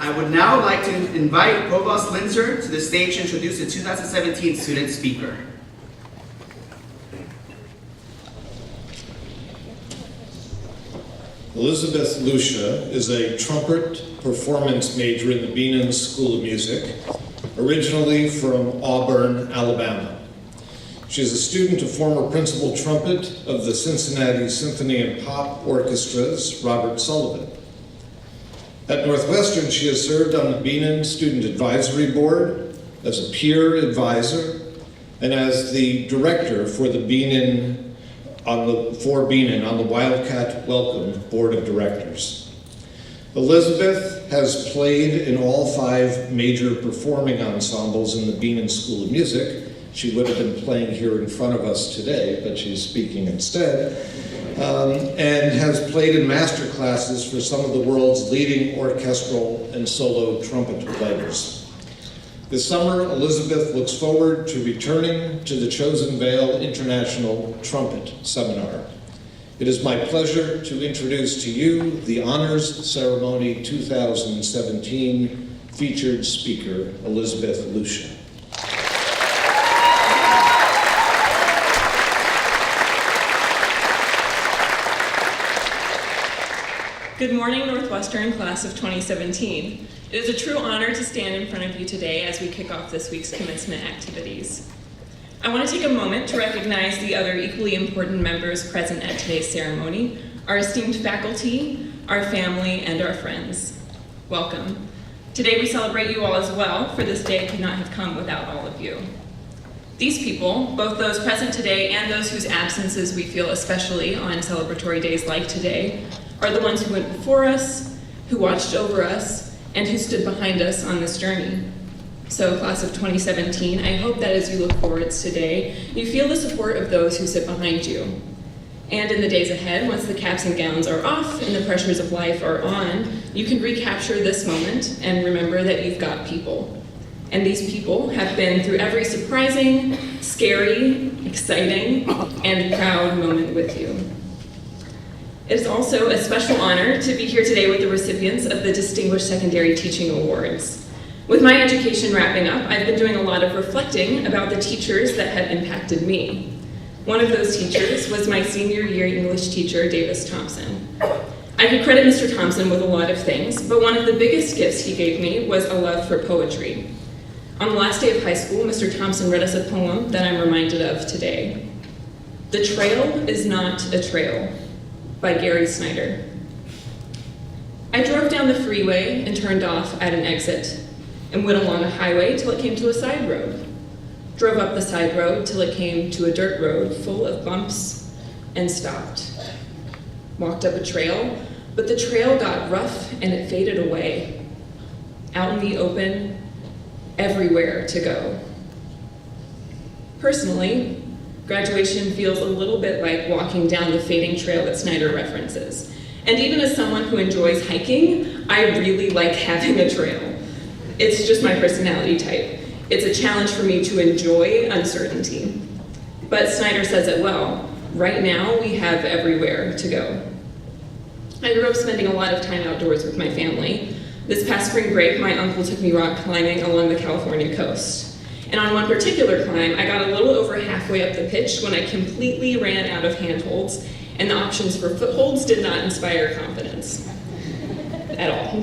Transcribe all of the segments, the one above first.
I would now like to invite Provost Linzer to the stage to introduce the 2017 student speaker. Elisabeth Lusche is a trumpet performance major in the Beanan School of Music, originally from Auburn, Alabama. She is a student of former principal trumpet of the Cincinnati Symphony and Pop Orchestra's Robert Sullivan. At Northwestern, she has served on the Beanan Student Advisory Board as a peer advisor and as the director for the Beanan on the Wildcat Welcome Board of Directors. Elisabeth has played in all 5 major performing ensembles in the Beanan School of Music. She would have been playing here in front of us today, but she's speaking instead, and has played in master classes for some of the world's leading orchestral and solo trumpet players. This summer, Elisabeth looks forward to returning to the Chosen Vale International Trumpet Seminar. It is my pleasure to introduce to you the Honors Ceremony 2017 featured speaker, Elisabeth Lusche. Good morning, Northwestern class of 2017. It is a true honor to stand in front of you today as we kick off this week's commencement activities. I want to take a moment to recognize the other equally important members present at today's ceremony, our esteemed faculty, our family, and our friends. Welcome. Today we celebrate you all as well, for this day could not have come without all of you. These people, both those present today and those whose absences we feel especially on celebratory days like today, are the ones who went before us, who watched over us, and who stood behind us on this journey. So, class of 2017, I hope that as you look forwards today, you feel the support of those who sit behind you. And in the days ahead, once the caps and gowns are off and the pressures of life are on, you can recapture this moment and remember that you've got people. And these people have been through every surprising, scary, exciting, and proud moment with you. It is also a special honor to be here today with the recipients of the Distinguished Secondary Teaching Awards. With my education wrapping up, I've been doing a lot of reflecting about the teachers that have impacted me. One of those teachers was my senior year English teacher, Davis Thompson. I could credit Mr. Thompson with a lot of things, but one of the biggest gifts he gave me was a love for poetry. On the last day of high school, Mr. Thompson read us a poem that I'm reminded of today. "The Trail is Not a Trail," by Gary Snyder. I drove down the freeway and turned off at an exit and went along a highway till it came to a side road. Drove up the side road till it came to a dirt road full of bumps and stopped. Walked up a trail, but the trail got rough and it faded away. Out in the open, everywhere to go. Personally, graduation feels a little bit like walking down the fading trail that Snyder references. And even as someone who enjoys hiking, I really like having a trail. It's just my personality type. It's a challenge for me to enjoy uncertainty. But Snyder says it well. Right now, we have everywhere to go. I grew up spending a lot of time outdoors with my family. This past spring break, my uncle took me rock climbing along the California coast. And on one particular climb, I got a little over halfway up the pitch when I completely ran out of handholds, and the options for footholds did not inspire confidence at all.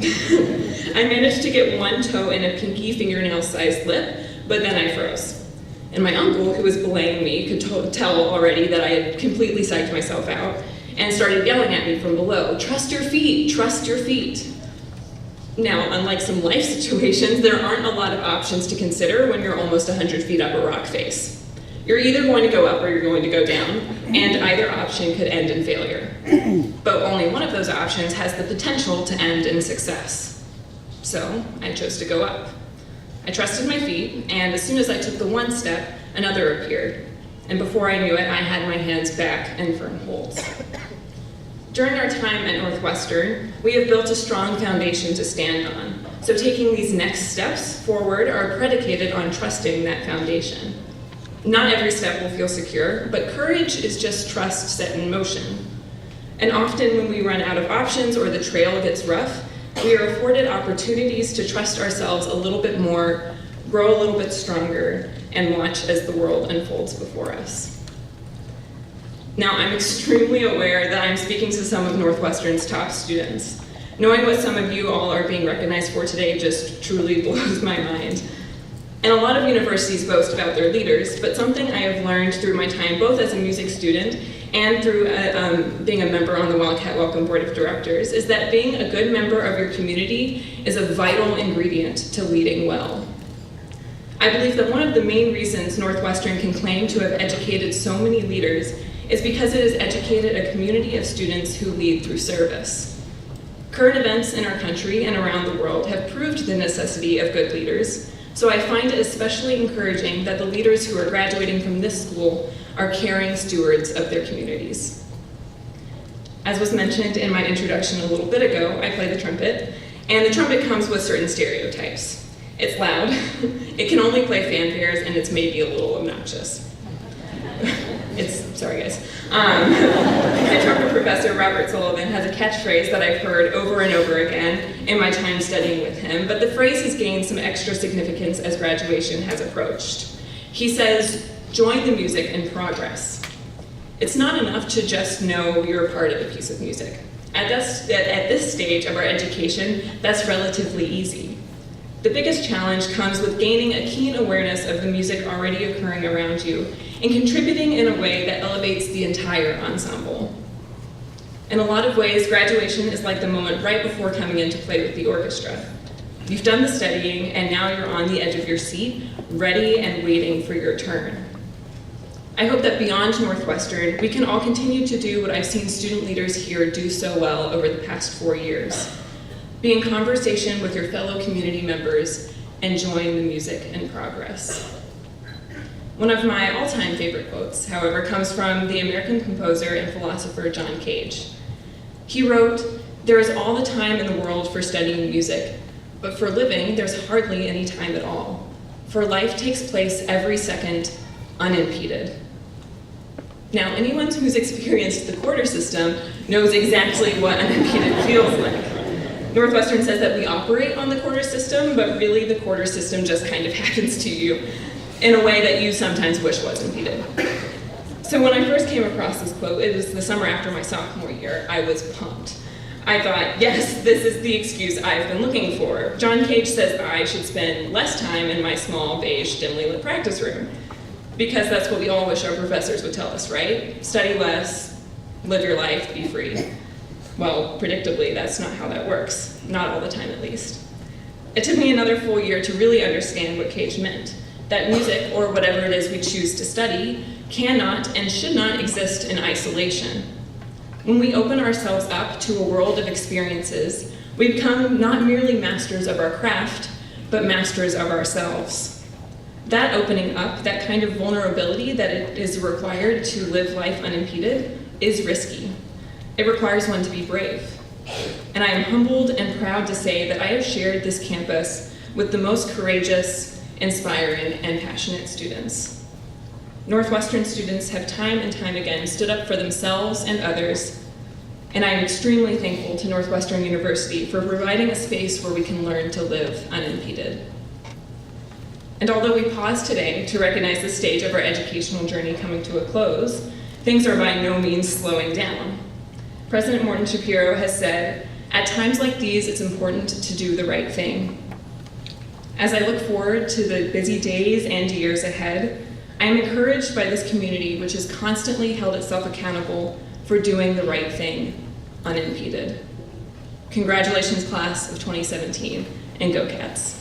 I managed to get one toe in a pinky fingernail-sized lip, but then I froze. And my uncle, who was belaying me, could tell already that I had completely psyched myself out, and started yelling at me from below, "Trust your feet, trust your feet." Now, unlike some life situations, there aren't a lot of options to consider when you're almost 100 feet up a rock face. You're either going to go up or you're going to go down, and either option could end in failure. But only one of those options has the potential to end in success. So, I chose to go up. I trusted my feet, and as soon as I took the one step, another appeared. And before I knew it, I had my hands back in firm holds. During our time at Northwestern, we have built a strong foundation to stand on. So taking these next steps forward are predicated on trusting that foundation. Not every step will feel secure, but courage is just trust set in motion. And often when we run out of options or the trail gets rough, We are afforded opportunities to trust ourselves a little bit more, grow a little bit stronger, and watch as the world unfolds before us. Now, I'm extremely aware that I'm speaking to some of Northwestern's top students. Knowing what some of you all are being recognized for today just truly blows my mind. And a lot of universities boast about their leaders, but something I have learned through my time, both as a music student and through being a member on the Wildcat Welcome Board of Directors, is that being a good member of your community is a vital ingredient to leading well. I believe that one of the main reasons Northwestern can claim to have educated so many leaders is because it has educated a community of students who lead through service. Current events in our country and around the world have proved the necessity of good leaders, so I find it especially encouraging that the leaders who are graduating from this school are caring stewards of their communities. As was mentioned in my introduction a little bit ago, I play the trumpet, and the trumpet comes with certain stereotypes. It's loud, it can only play fanfares, and it's maybe a little obnoxious. Sorry guys. My trumpet professor, Robert Sullivan, has a catchphrase that I've heard over and over again in my time studying with him, but the phrase has gained some extra significance as graduation has approached. He says, "Join the music in progress." It's not enough to just know you're a part of a piece of music. At this stage of our education, that's relatively easy. The biggest challenge comes with gaining a keen awareness of the music already occurring around you and contributing in a way that elevates the entire ensemble. In a lot of ways, graduation is like the moment right before coming in to play with the orchestra. You've done the studying, and now you're on the edge of your seat, ready and waiting for your turn. I hope that beyond Northwestern, we can all continue to do what I've seen student leaders here do so well over the past 4 years. Be in conversation with your fellow community members and join the music in progress. One of my all-time favorite quotes, however, comes from the American composer and philosopher John Cage. He wrote, "There is all the time in the world for studying music, but for living, there's hardly any time at all. For life takes place every second, unimpeded." Now, anyone who's experienced the quarter system knows exactly what unimpeded feels like. Northwestern says that we operate on the quarter system, but really the quarter system just kind of happens to you in a way that you sometimes wish was impeded. So when I first came across this quote, it was the summer after my sophomore year, I was pumped. I thought, yes, this is the excuse I've been looking for. John Cage says I should spend less time in my small, beige, dimly lit practice room. Because that's what we all wish our professors would tell us, right? Study less, live your life, be free. Well, predictably, that's not how that works. Not all the time, at least. It took me another full year to really understand what Cage meant. That music, or whatever it is we choose to study, cannot and should not exist in isolation. When we open ourselves up to a world of experiences, we become not merely masters of our craft, but masters of ourselves. That opening up, that kind of vulnerability that it is required to live life unimpeded, is risky. It requires one to be brave. And I am humbled and proud to say that I have shared this campus with the most courageous, inspiring, and passionate students. Northwestern students have time and time again stood up for themselves and others, and I am extremely thankful to Northwestern University for providing a space where we can learn to live unimpeded. And although we pause today to recognize the stage of our educational journey coming to a close, things are by no means slowing down. President Morton Shapiro has said, "At times like these, it's important to do the right thing." As I look forward to the busy days and years ahead, I am encouraged by this community which has constantly held itself accountable for doing the right thing, unimpeded. Congratulations, class of 2017, and go Cats.